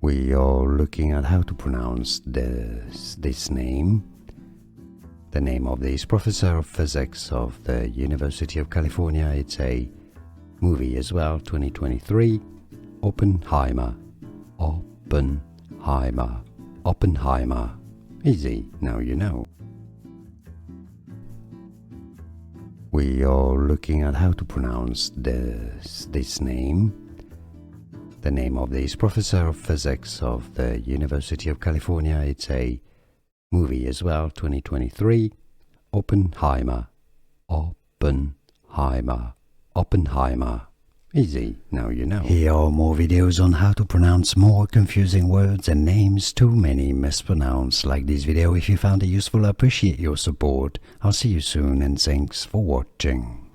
We are looking at how to pronounce this name. The name of this professor of physics of the University of California. It's a movie as well, 2023. Oppenheimer. Oppenheimer. Oppenheimer. Easy, now you know. We are looking at how to pronounce this name. The name of this professor of physics of the University of California. It's a movie as well, 2023. Oppenheimer. Oppenheimer. Oppenheimer. Easy, now you know. Here are more videos on how to pronounce more confusing words and names too many mispronounced. Like this video if you found it useful. I appreciate your support. I'll see you soon and thanks for watching.